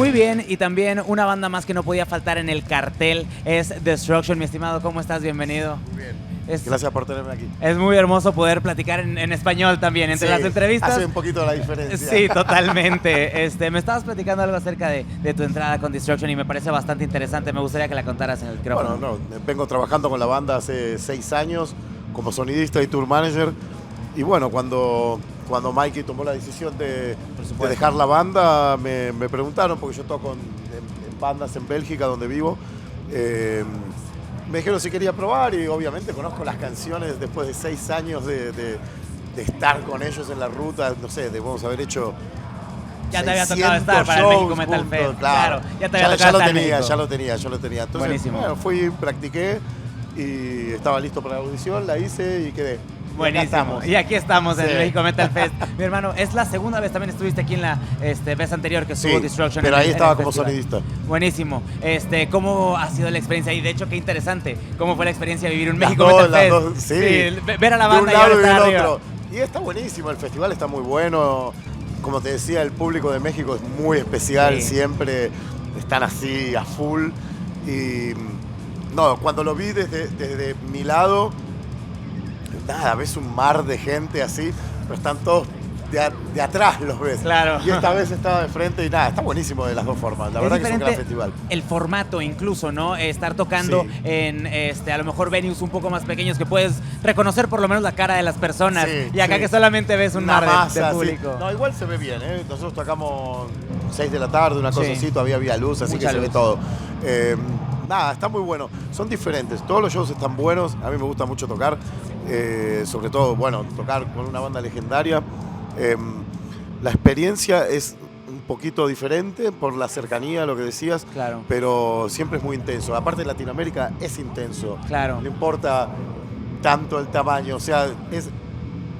Muy bien, y también una banda más que no podía faltar en el cartel es Destruction. Mi estimado, ¿cómo estás? Bienvenido. Muy bien. Gracias por tenerme aquí. Es muy hermoso poder platicar en español también, entre las entrevistas. Hace un poquito la diferencia. Sí, totalmente. Me estabas platicando algo acerca de tu entrada con Destruction y me parece bastante interesante. Me gustaría que la contaras en el micrófono. Bueno, vengo trabajando con la banda hace 6 años como sonidista y tour manager. Y bueno, cuando Mikey tomó la decisión de dejar la banda, me preguntaron, porque yo toco en bandas en Bélgica, donde vivo. Me dijeron si quería probar y obviamente conozco las canciones después de 6 años de estar con ellos en la ruta. No sé, debemos haber hecho. Ya te había tocado estar para el México Metal Fest. Claro, ya te había tocado ya lo tenía. Entonces, buenísimo. Bueno, fui, practiqué y estaba listo para la audición, la hice y quedé. Buenísimo. Y aquí estamos en el México Metal Fest. Mi hermano, es la segunda vez, también estuviste aquí en la vez anterior que estuvo Destruction. Pero ahí estaba como sonidista. Buenísimo. ¿Cómo ha sido la experiencia? Y de hecho, qué interesante. ¿Cómo fue la experiencia de vivir un México Metal Fest? Sí. Ver a la banda de un lado y del arriba. otro. Y está buenísimo, el festival está muy bueno. Como te decía, el público de México es muy especial, siempre están así a full. Y no, cuando lo vi desde mi lado, nada, ves un mar de gente así, pero están todos de atrás, los ves. Claro. Y esta vez estaba de frente y nada, está buenísimo de las dos formas. La verdad que es un gran festival. El formato incluso, ¿no? Estar tocando en a lo mejor venues un poco más pequeños que puedes reconocer por lo menos la cara de las personas. Y acá que solamente ves un mar de público. Sí. No, igual se ve bien, ¿eh? Nosotros tocamos 6 de la tarde, una cosa así, todavía había luz, así que se ve todo. Nada, está muy bueno. Son diferentes, todos los shows están buenos. A mí me gusta mucho tocar, sobre todo, bueno, tocar con una banda legendaria. La experiencia es un poquito diferente por la cercanía, lo que decías, pero siempre es muy intenso. Aparte, Latinoamérica es intenso. No importa tanto el tamaño, o sea, es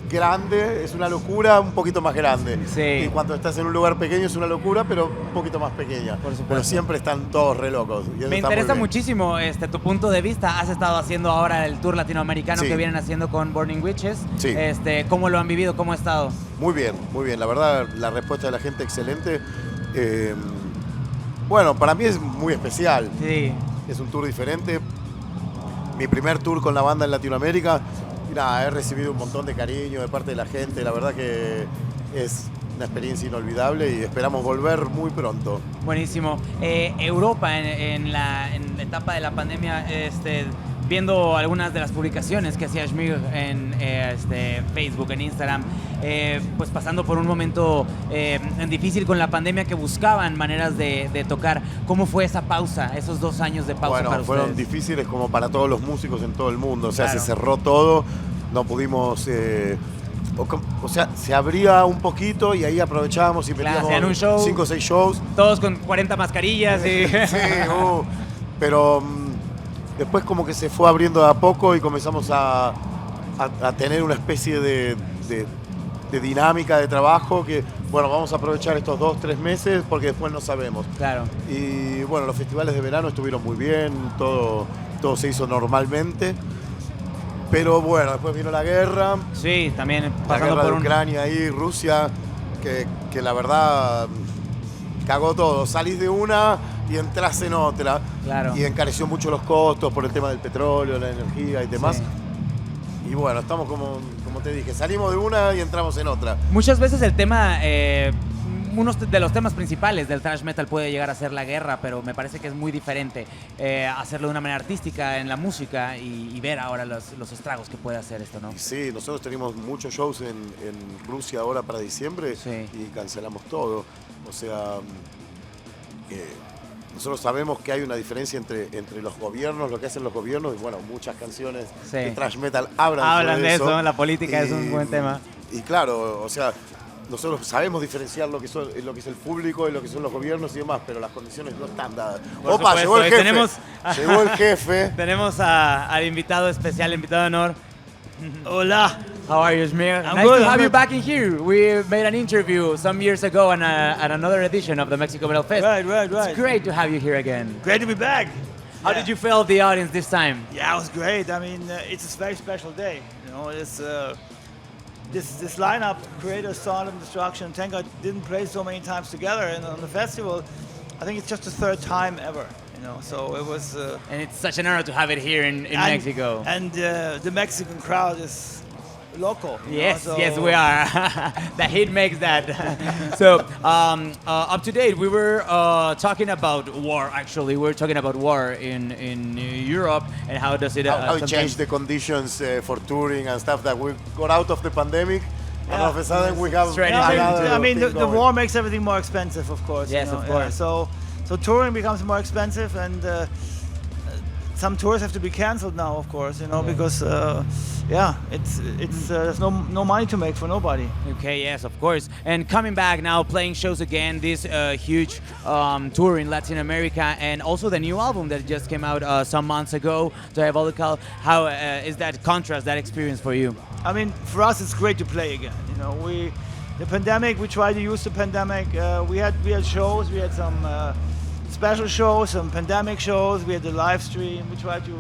grande, es una locura un poquito más grande. Y cuando estás en un lugar pequeño es una locura, pero un poquito más pequeña. Pero siempre están todos re locos. Me interesa muchísimo tu punto de vista. Has estado haciendo ahora el tour latinoamericano que vienen haciendo con Burning Witches. ¿Cómo lo han vivido? ¿Cómo ha estado? Muy bien, muy bien. La verdad, la respuesta de la gente excelente. Bueno, para mí es muy especial. Es un tour diferente. Mi primer tour con la banda en Latinoamérica. He recibido un montón de cariño de parte de la gente. La verdad que es una experiencia inolvidable y esperamos volver muy pronto. Buenísimo. Europa, en la etapa de la pandemia, viendo algunas de las publicaciones que hacía Schmig en Facebook, en Instagram, pues pasando por un momento difícil con la pandemia, que buscaban maneras de tocar. ¿Cómo fue esa pausa, esos 2 años de pausa para ustedes? Fueron difíciles como para todos los músicos en todo el mundo. O sea, se cerró todo, no pudimos... o sea, se abría un poquito y ahí aprovechábamos y metíamos 5 o 6 shows. Todos con 40 mascarillas. Pero después como que se fue abriendo de a poco y comenzamos a tener una especie de dinámica de trabajo que, bueno, vamos a aprovechar estos 2-3 meses porque después no sabemos. Y bueno, los festivales de verano estuvieron muy bien, todo se hizo normalmente. Pero bueno, después vino la guerra. También pasando por Ucrania y Rusia, que la verdad cagó todo. Salís de una y entras en otra. Y encareció mucho los costos por el tema del petróleo, la energía y demás. Y bueno, estamos como te dije, salimos de una y entramos en otra. Muchas veces el tema, uno de los temas principales del thrash metal puede llegar a ser la guerra, pero me parece que es muy diferente hacerlo de una manera artística en la música y ver ahora los estragos que puede hacer esto, ¿no? Sí, nosotros tenemos muchos shows en Rusia ahora para diciembre y cancelamos todo. O sea, nosotros sabemos que hay una diferencia entre los gobiernos, lo que hacen los gobiernos, y bueno, muchas canciones de thrash metal hablan de eso. La política es un buen tema. Y claro, o sea, nosotros sabemos diferenciar lo que es el público y lo que son los gobiernos y demás, pero las condiciones no están dadas. ¡Opa, llegó el jefe! Llegó el jefe. Tenemos al invitado especial, invitado de honor. Hola. How are you, Smir? I'm nice good. to have you back in here. We made an interview some years ago at another edition of the Mexico Metal Fest. Right. It's great to have you here again. Great to be back. How did you feel the audience this time? Yeah, it was great. I mean, it's a very special day. You know, it's this lineup, Creator, Sound and Destruction, Tango didn't play so many times together on the festival. I think it's just the third time ever, you know. So it was. And it's such an honor to have it here in Mexico. And the Mexican crowd is local. Yes, so yes, we are. The heat makes that. So, up to date, we were talking about war. Actually, we were talking about war in Europe and how does it how it changed the conditions for touring and stuff. That we got out of the pandemic, and all of a sudden we have. I mean, the war makes everything more expensive, of course. Yes, of course. Yeah, so touring becomes more expensive, and some tours have to be canceled now, of course, you know, because there's no money to make for nobody. Okay, yes, of course. And coming back now, playing shows again, this huge tour in Latin America, and also the new album that just came out some months ago, Diabolical. How is that contrast, that experience for you? I mean, for us, it's great to play again. You know, the pandemic, we tried to use the pandemic. We had shows, we had some special shows, some pandemic shows. We had the live stream. We tried to,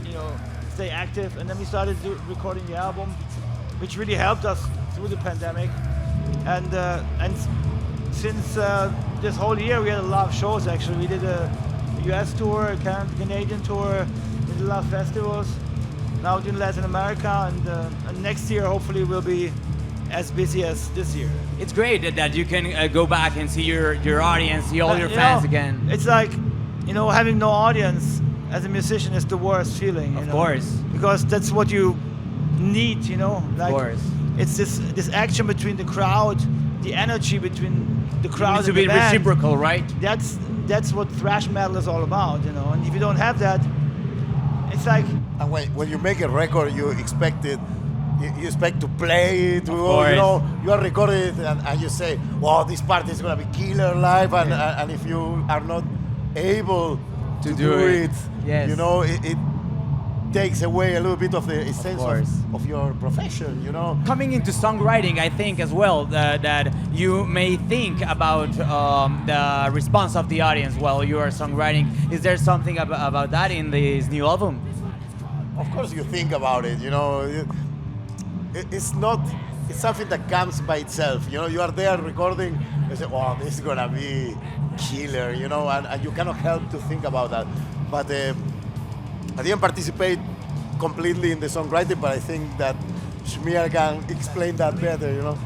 you know, stay active, and then we started recording the album, which really helped us through the pandemic. And since this whole year, we had a lot of shows. Actually, we did a U.S. tour, a Canadian tour. We did a lot of festivals. Now in Latin America, and next year hopefully we'll be as busy as this year. It's great that you can go back and see your audience, see all your fans again. It's like, you know, having no audience as a musician is the worst feeling. Of course. Because that's what you need, you know. Like, of course. It's this action between the crowd, the energy between the crowd and the band. It needs to be reciprocal, right? That's what thrash metal is all about, you know. And if you don't have that, it's like. And when you make a record, you expect it. You expect to play it, you are recording it, and you say, "Wow, this part is gonna be killer live," and if you are not able to do it, yes. you know, it takes away a little bit of the essence of your profession, you know. Coming into songwriting, I think as well that you may think about the response of the audience while you are songwriting. Is there something about that in this new album? Of course, you think about it, you know. It's something that comes by itself, you know. You are there recording, you say, "Oh, this is gonna be killer," you know, and you cannot help to think about that. But I didn't participate completely in the songwriting, but I think that Shmir can explain that better, you know.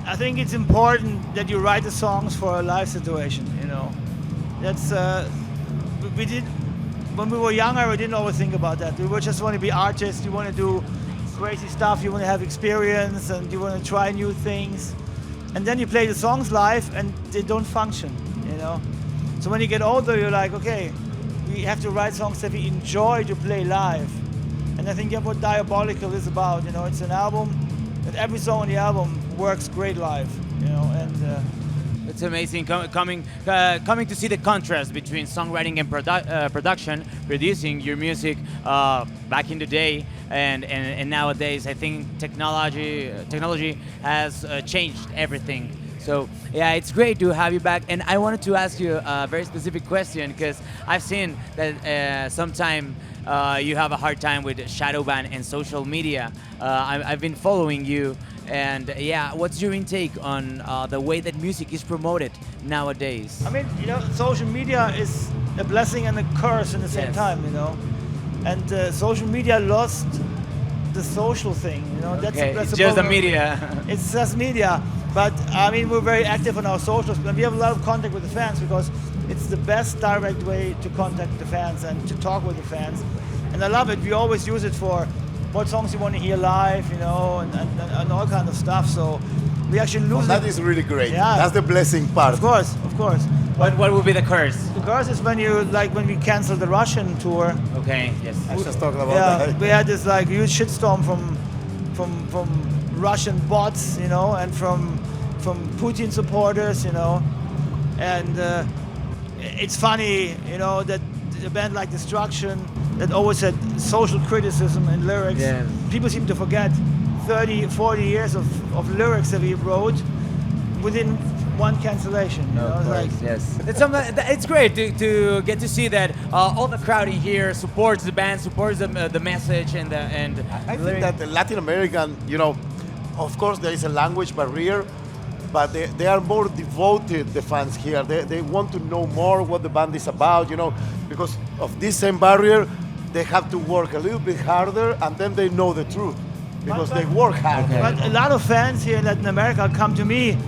I think it's important that you write the songs for a live situation, you know. That's we did when we were younger. We didn't always think about that. We were just want to be artists. You want to do crazy stuff, you want to have experience, and you want to try new things, and then you play the songs live and they don't function, you know. So when you get older, you're like, okay, we have to write songs that we enjoy to play live, and I think that's what Diabolical is about, you know. It's an album that every song on the album works great live, you know, and it's amazing coming to see the contrast between songwriting and production, producing your music back in the day and nowadays. I think technology has changed everything. So yeah, it's great to have you back. And I wanted to ask you a very specific question, because I've seen that sometimes you have a hard time with shadow ban and social media. I've been following you. And yeah, what's your intake on the way that music is promoted nowadays? I mean, you know, social media is a blessing and a curse in the same time, you know. And social media lost the social thing, you know. It's just the media. It's just media. But I mean, we're very active on our socials, and we have a lot of contact with the fans because it's the best direct way to contact the fans and to talk with the fans. And I love it. We always use it for what songs you want to hear live, you know, and all kind of stuff. So we actually lose. That is really great. Yeah. That's the blessing part. Of course. What would be the curse? The curse is when we canceled the Russian tour. Okay. Yes. I was just talking about that. We had this like huge shitstorm from Russian bots, you know, and from Putin supporters, you know, and it's funny, you know, that a band like Destruction that always had social criticism in lyrics. Yeah. People seem to forget 30, 40 years of lyrics that we wrote within one cancellation. You know? Of course, yes. It's great to get to see that all the crowd in here supports the band, supports the message and I think that the Latin American, you know, of course there is a language barrier, but they are more devoted, the fans here. They want to know more what the band is about, you know, because of this same barrier, they have to work a little bit harder, and then they know the truth, because they work hard. Okay. But a lot of fans here in Latin America come to me,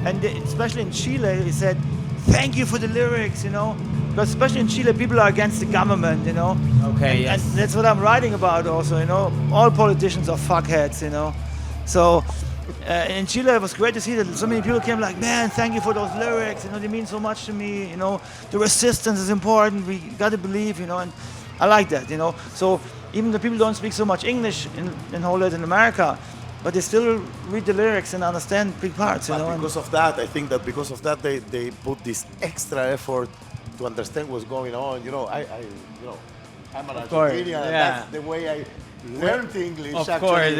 and especially in Chile, they said, thank you for the lyrics, you know, because especially in Chile, people are against the government, you know. Okay, and that's what I'm writing about also, you know. All politicians are fuckheads, you know. So in Chile, it was great to see that so many people came like, man, thank you for those lyrics, you know, they mean so much to me, you know. The resistance is important, we got to believe, you know, and I like that, you know. So even the people don't speak so much English in whole Latin America, but they still read the lyrics and understand big parts, you know. But because of that, I think that because of that, they put this extra effort to understand what's going on. You know, I'm an Argentinian, and that's the way I learned English. Of actually, course,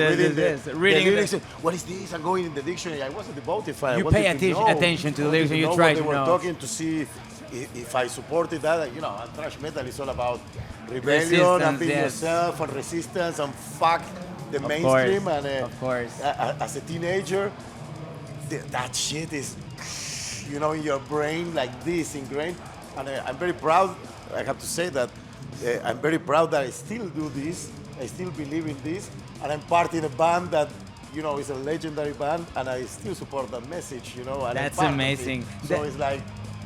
reading the lyrics. What is this? I'm going in the dictionary. I was a devoted fan. You pay attention to the lyrics and you try to know. They were talking to see if I supported that. You know, thrash metal is all about rebellion and being yourself and resistance and fuck the mainstream. And of course, as a teenager, that shit is, you know, in your brain like this ingrained. And I'm very proud. I have to say that I'm very proud that I still do this. I still believe in this, and I'm part in a band that, you know, is a legendary band, and I still support that message, you know. And that's amazing. So it's like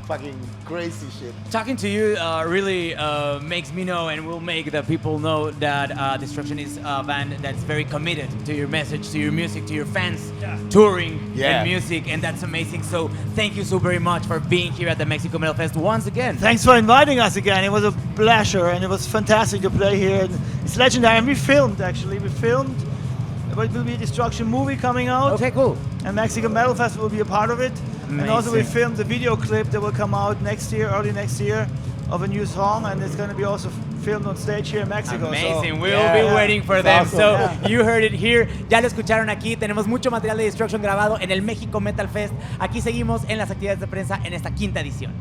fucking crazy shit. Talking to you really makes me know and will make the people know that Destruction is a band that's very committed to your message, to your music, to your fans, touring and music, and that's amazing. So thank you so very much for being here at the Mexico Metal Fest once again. Thanks for inviting us again. It was a pleasure, and it was fantastic to play here. It's legendary, and we filmed, actually. We filmed. There will be a Destruction movie coming out. Okay, cool. And Mexico Metal Fest will be a part of it. Amazing. And also we filmed the video clip that will come out next year, early next year, of a new song, and it's going to be also filmed on stage here in Mexico. Amazing. So, We'll be waiting for them. Awesome. So you heard it here. Ya lo escucharon aquí. Tenemos mucho material de Destruction grabado en el México Metal Fest. Aquí seguimos en las actividades de prensa en esta 5ª edición.